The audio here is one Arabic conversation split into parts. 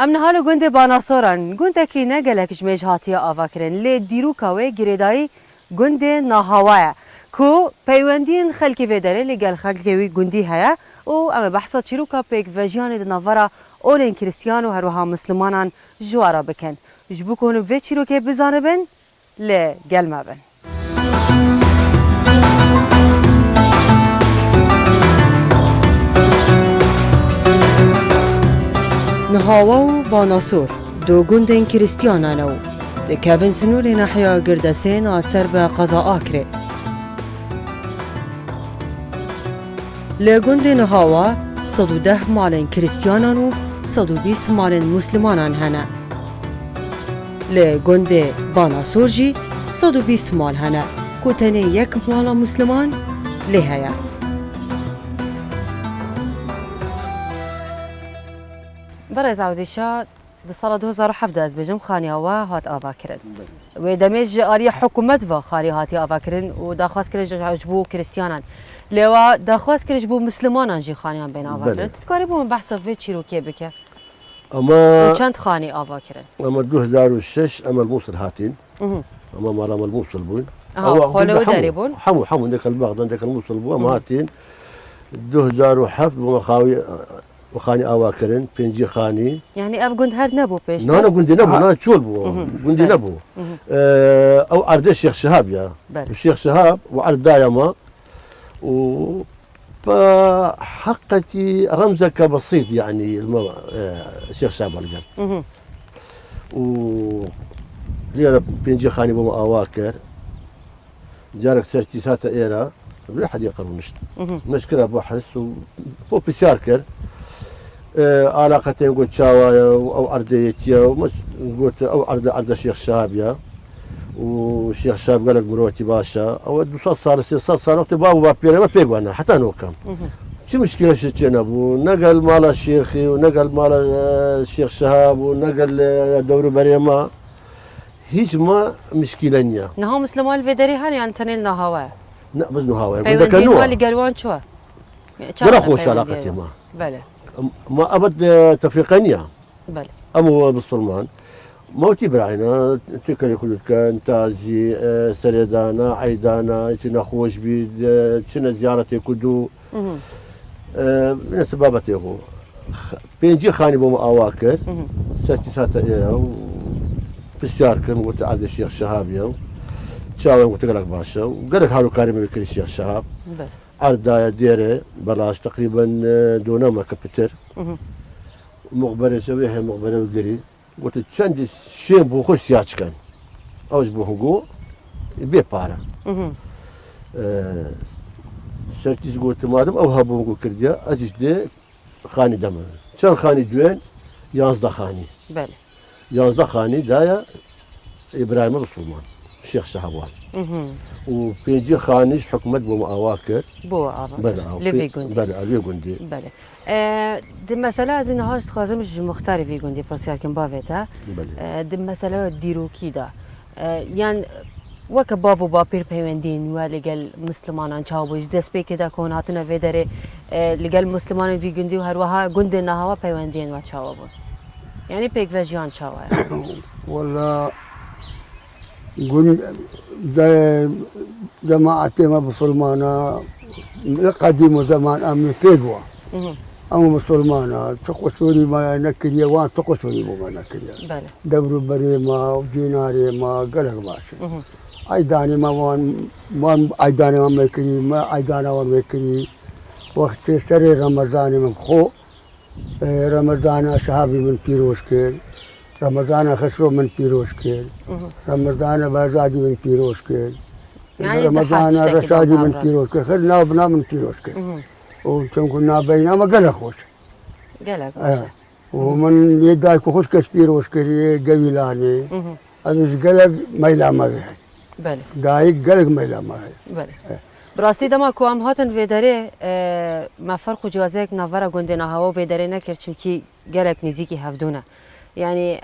ام نهال گوند باناسوران گوند کی نگلک جمیج هاتیا آواکرین لی دیروکا و گریدای گوند نهاوه کو پیوندین خلکی وداره لگل خلکی وی گوندی هیا او ام بحثا چیروکا پیک وجیان دنوارا اولین کریستیان و هروها مسلمانان جوارا بکن جبو کنو و چیروکه بزانه بن لی گل ما بن نهاوا و باناسور دو گوندین کریستیانانو ده کافن سنور نحیا گردسین آسر به قضا آکره لگوند نهاوا 110 مالن کریستیانانو 120 مالن مسلمانان هنه لگوند باناسور جی 120 مال هنه کتنه یک مال مسلمان لهیا برز عودشا ده سال 2017 از بجم خانی هوا هات آوا کرد و دمیج آری حکومت و خانی هاتی آوا کردن و داخواست کرد جبو کریستیانان لوا داخواست کرد جبو مسلمانان جی خانیان بین آوا کرد تکاری بو من بحث وی چیروکی بکه اما چند خانی آوا کرد اما 2006 اما الموصل هاتين اما مرام الموصل بون خلو داري بون حمو ديك البغداد ديك الموصل بون هاتين 2007 بمخاوي وخاني أواكرن بنجي خاني يعني أب قند هاد نبو بيش لا أنا قندي نبو لا تشول بو قندي نبو أو عرض الشيخ شهاب يا الشيخ شهاب وعرض دايما و فحقتي رمزك بسيط يعني الشيخ شهاب الجر و لي بنجي خاني بو أواكر جارك سيرتي ساتا إيرا لا حد يقرب مشكلة بحث و بيساركر علاقتين قلت شاوايا او ارضيتيا قلت او ارض الشيخ شهاب والشيخ شهاب قال لك مروتي باشا او 200 صار 600 صار وقت بابو بابيري ما بيقوانا حتى نوكم شو مشكله شتينا ابو نقل مال الشيخي ونقل مال الشيخ شهاب ونقل دور بريما هيج ما مشكله نيا نها مسلمان الفيدري هاني يعني تنين نهاوا لا بس نهاوا بدك نوع اللي قالوان شو ولا خوش علاقتي ما بله ما ابد تفريقانيه بله امو بالصلمان موتي براينا تكري كل كان تاجي سريدانا عيدانا تنا خوش بيد تنا زيارتي كدو من سبابتي هو بينجي خاني بوم اواكر ساتي ساتا ايرا بسيار كان قلت عند الشيخ شهاب يوم تشاوي قلت لك باشا وقال لك هالو كريم بكري الشيخ شهاب بله عرضايا ديري بلاش تقريبا دونما كابتر مقبرة سويها مقبرة وقري قلت تشندي شيء بوخش سياتش كان اوش بوهجو يبي بارا سرتيز قلت مادم او هابو نقول كرديا اجيش دي خاني دم شان خاني دوين يازدا خاني بله يازدا خاني دايا ابراهيم السلمان الشيخ شهبوان وبيجي خانيش حكمت بو اواكر بو بله لفي جوندي بله لفي جوندي بله دي مسألة زين هاش تخازمش مختار في جوندي برسيار كم بافيتا دي مسألة ديروكي دا يعني وك بافو بابير بيوندين ولقال مسلمان شاوبوش دس بي كده كون هاتنا في داري لقال مسلمان في جوندي وهروها جوندي نهوا بيوندين وشاوبون يعني بيك فيجيان شاوا ولا قل جماعة ما بسلمانا القديم زمان أمي بيجوا أما مسلمانا تقصوني ما نكريا وان تقصوني ما نكريا دبر بريما وجيناري ما قلق باشا أيداني ما وان أيداني ما مكري ما أيدانا ومكري وقت سري رمضان من خو رمضان شهابي من بيروش كيل رمضان خسرو من بيروش كيل رمضان بازادي من بيروش كيل يعني رمضان رشادي من بيروش كيل خلنا وبنا من بيروش كيل وكم كنا بينما قلق خوش قلق ومن يداي خوش كسبيروش كيل قبيلاني هذا قلق ميلا ما هي بله دايق قلق ميلا ما هي بله براستی دما کو ام هاتن ویداره ما فرق جوازک نوارا گوندنا هوا ویداره نکرد چونکی گلک نزیکی هفدونه يعني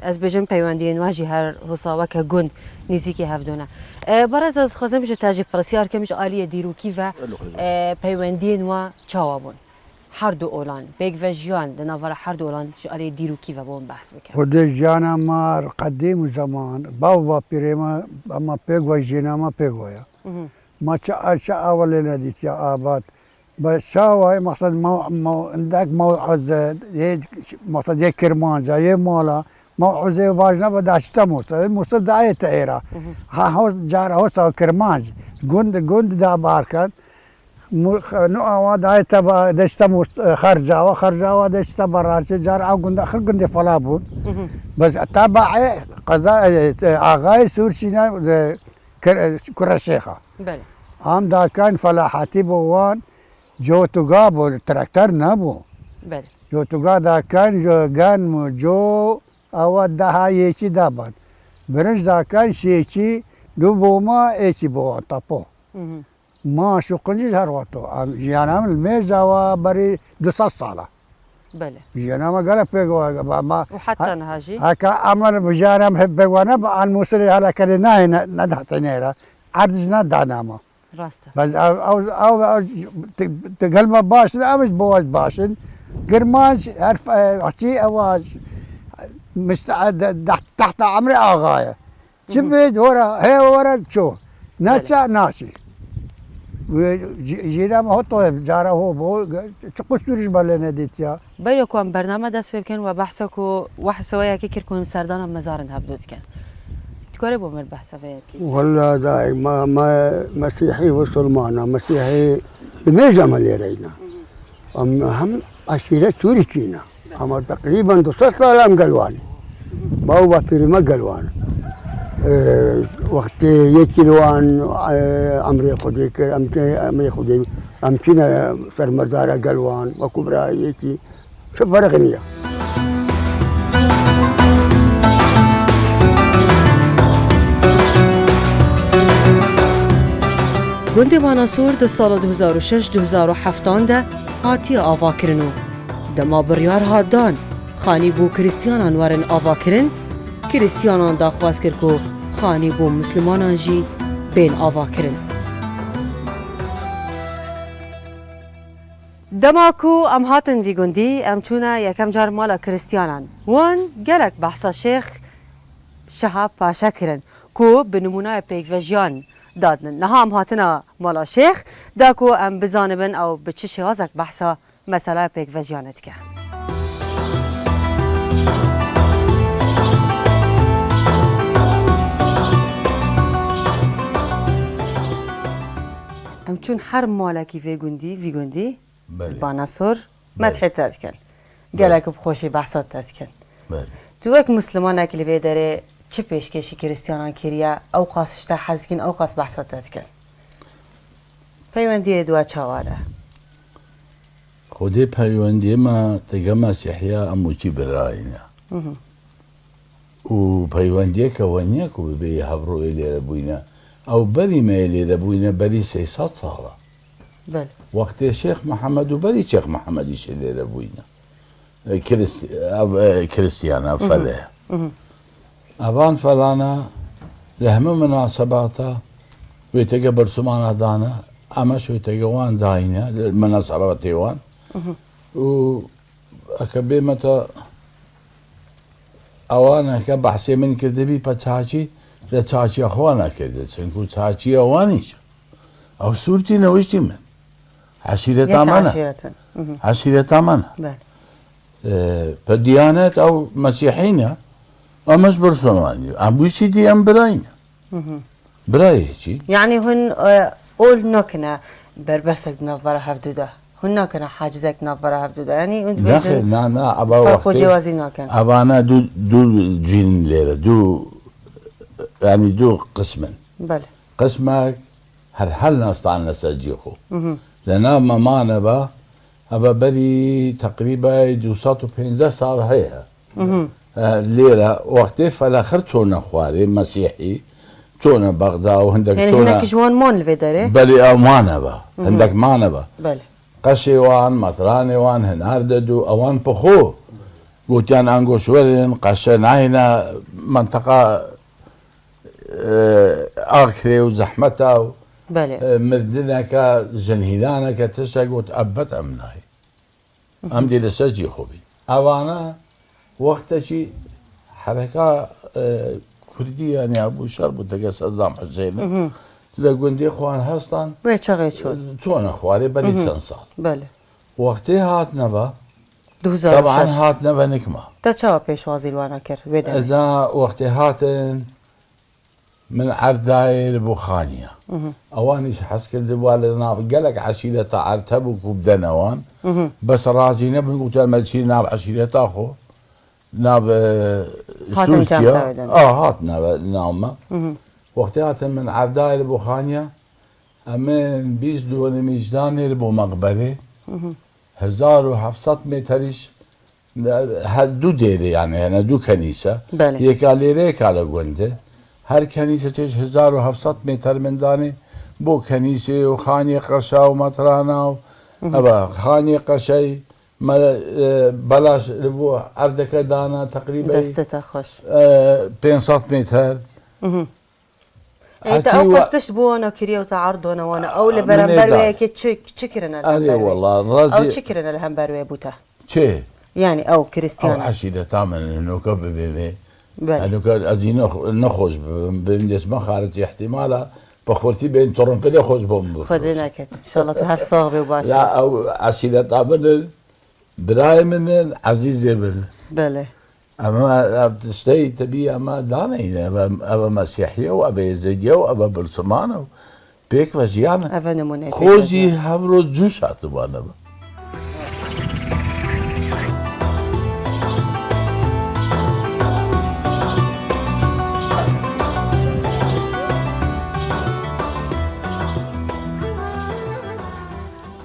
از بجم پیوندین واجی هر حسابه که گوند نزیکی هفدونه برای از خازم جو تاجیک پرسیار که مش عالیه دیروکی و پیوندین و چاوابون حردو اولان بيك فيجيان دنافر حردو اولان شو علي ديرو كيف بون بحث بك خودش جانا مار قدیم زمان بابا پیرما اما پیگوی جینا ما پیگویا ما چه اولی ندیت یا آباد بس شاوای مقصد مو عندك موعظة مقصد يا كرمانجا يا مولا موعظة باجنا بداش تموت الموصل داية تأيرا ها هو جار هو سو كرمانج جند دا باركن نو أوا داية تبا داش تموت خرجا داش تبا رارش جار أو جند آخر جند فلابون بس تبع قضاء أغاي سورشينا كرة الشيخة بله عم دا كان فلاحاتي بوان جو توگا بود تراکتر نبود بله جو توگا دا کن جو گن جو آواد ده یکی دابد برنج دا کن شیچی دو بوما ایچی بو تاپو ما شو کنجی هر وقتو جیانم المیز آوا بری 200 ساله بله جیانم قال پیگو ما وحتى نهاجي هكا عمل بجانم حب وانا عن موسري هلا كده ناي ندحت نيرا عرض ندعناما راسته بس او تقلما باشن او مش بواز باشن قرماش عرف عشي اواج مستعد تحت عمري اغايه شبت ورا هي ورا شو ناسا ناسي جينا ما هو طيب جارا هو بو چقصورش بالنا ديتيا بينكم برنامج دست بكن وبحثكم واحد سوايا كي كركم سردان مزارن هبدود كان تقولي بو من بحث فيك والله داي ما مسيحي وصل معنا مسيحي بميجا مليرينا هم عشيرة سوري كينا اما تقريبا 200 سنه قلواني باو بيرما قلوان وقت يكلوان عمري خديك امي خدي امكنا سر مزارة قلوان وكبرى يكي شوف فرق نيه گوندی ماناسور در سال 2006-2007 ده هاتی آوا کرنو. دما بریار هادان خانی بو کریستیانان ورن آوا کرن کریستیانان دا خواست کر کو خانی بو مسلمانان جی بین آوا کرن. دما کو ام هاتن وی گوندی ام چونه یکم جار مالا کریستیانان وان گلک بحثا شیخ شهاب پاشا کرن کو بنمونه پیک وجیان دادن نها ام هاتنا مالا شیخ داکو ام بزانبن او بچه شوازک بحثا مسئله پیک وجیانت که ام چون هر مالکی وی گوندی باناسور مدحی تاد کن گلک بخوشی بحثات تاد کن تو وک مسلمان اکلی وی داره چه پیشکشی کریستیانان کریه او قاسش تا حزکین او قاس بحثات تاد کن پیوندی دو چاواله خودی پیوندی ما تگه مسیحیه اموچی براینا و پیوندی که ونیا که بی هبرو ایلی ربوینا او بری ما ایلی ربوینا بری 300 ساله بله وقت شیخ محمد و بری شیخ محمدیش ایلی ربوینا كريستيانا فله أبان فلانا لهم مناسباتا ويتقبل سمانا دانا أمش ويتقوان داينا مناسبات يوان و أكبي متى أوانا كبحثي من كدبي بتحاجي لتحاجي أخوانا كده سنكو تحاجي أوانيش أو صورتي نوشتي من عشيرة أمانة عشيرة أمانة فالديانات أو مسيحيين أمش برسوماني أبوشي دي أم براينا برايشي يعني هن أول نكنا بربسك نفبرة هفدودا هن نكنا حاجزك نفبرة هفدودا يعني أنت بيجن نا أبا فرق جوازي نكن أبانا دو جين ليلة دو يعني دو قسما بله قسمك هل نستطيع نسجيخو لأن ما نبا أبا بري تقريبا 215 سال هيها ليلة وقتها فالآخر تونا خواري مسيحي تونا بغداد وهندك يعني تونا هناك جوان مون الفيداري بلي أو ما نبا هندك ما نبا بله قشي وان مطراني وان هنارددو أوان بخو قوتيان أنقو شورين قشن عينا منطقة آخري وزحمتها بله مردنك جنهيدانك تشق وتأبت أمناي ام دي لسجي خوبي اوانا وقتشي حركه كردي يعني ابو شرب دقه صدام حسين لقندي اخوان هستان وی چقدر شد؟ تونا اخواري بلي سنصال بله وقتی هات نبا 2006 طبعا هات نبا نكما تا چه پیشوازی الوانا کرد ویدن اذا وقتی هاتن من عرداي بوخانيا اوانيش حس كنت والنا قالك عشيرة عرتبك وبدنوان بس راجي نبن قلت المدشي ناب عشيرة اخو ناب سورتيا هات ناب وقتی هاتن من عرداي بوخانيا امن 20 دون ميجداني بو مقبره 1700 مترش دو دیره یعنی دو کنیسه بله. یک لیره کالا گونده هر کنیسه چش 1700 متر من دانه بو کنیسه و خانی قشا و مطرانا و ابا خانی قشای بلاش بو اردک دانا تقریبا دستتا خوش 500 متر انت او قصتش بو انا كريه وتعرض وانا او لبرنبروي كي تشكرنا اي والله رازي او تشكرنا الهمبروي بوتا چه يعني او كريستيان او عشيده تامن انه كبب بله انه ازين نخوش بالنسبه خارج احتمالا بخورتي بين ترمبلي خوش بوم خدنا كت ان شاء الله تهر صاغبي وباشا لا او عشيده تامن براي من عزيز ابن بله اما تشتي تبي اما داني ابا مسيحيه وابا يزيديه وابا برسمانه بيك وجيانا افا نمونه خوزي هبرو جوش اتبانا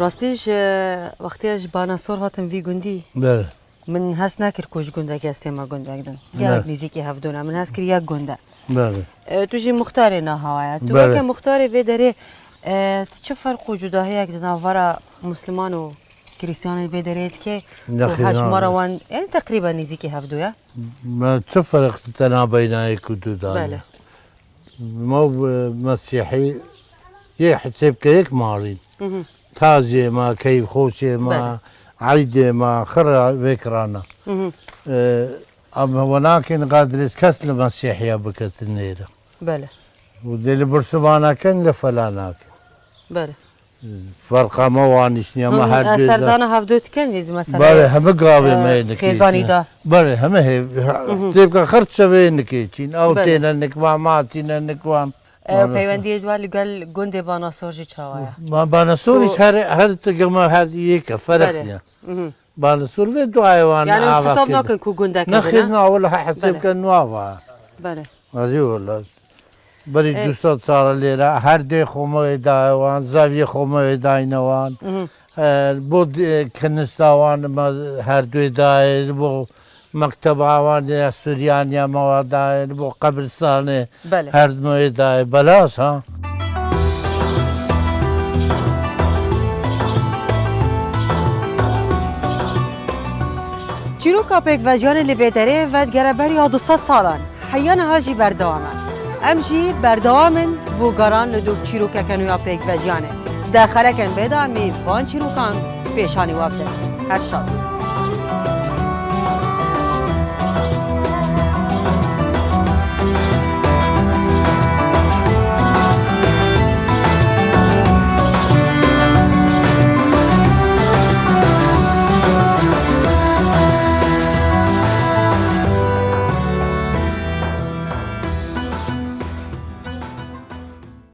راستيش وقتيش باناسور هاتن في گوندي بله من هست نکر کج گنده که استیما گنده کدن بله. یک نیزی که هفدونه من هست کر یک گنده بله تو جی مختاری نه هوایا تو بله. که مختاری و داره چه فرق و جداهی یک دنوارا مسلمان و کریستیان و داره که نخی هش نه. مروان یعنی تقریبا نیزی که هفدویا ما تفرق تنا بين الكتب بله مو مسيحي يحسب كيك مارين تازي ما كيف خوشي ما بله. عيدي ما خرا ذكرانا اما ولكن قادر كسل المسيحية بكت النيرة بله ودي برسمانا كان لفلانا بله فرقا ما وانشني ما حد سردانا هفدوت کن مثلا بله هم قاوي ما ينكي خيزاني دا بله هم هي تبقى خرط شوين نكيتين او بله. تينا نكوان ما تينا نكوان پیوندی دوال گل گنده باناسور جی چاوایا ما بانسوريش هر تقما هر يك فرقنا بانسور في دو حيوان يعني حساب ناكن كو گنده کدنا نخذنا ولا حسب بله. كان نوافا بله هذه والله بري دوستات صار ليرا هر دي خوما دايوان زاوية خوما داينوان بود كنستاوان ما هر دو داير بو مكتب عوان يا سوريان يا مواد داير بو قبرستان بله هر دو داير بلاس ها چیروکا پیک وجیان لیویدره و گربری ها 200 سالان حیان هاجی بردوامن امجی بردوامن بوگاران لدوف چیروکا کنویا پیک وجیانه داخله کن بدا می وان چیروکان پیشانی وابده هر شاد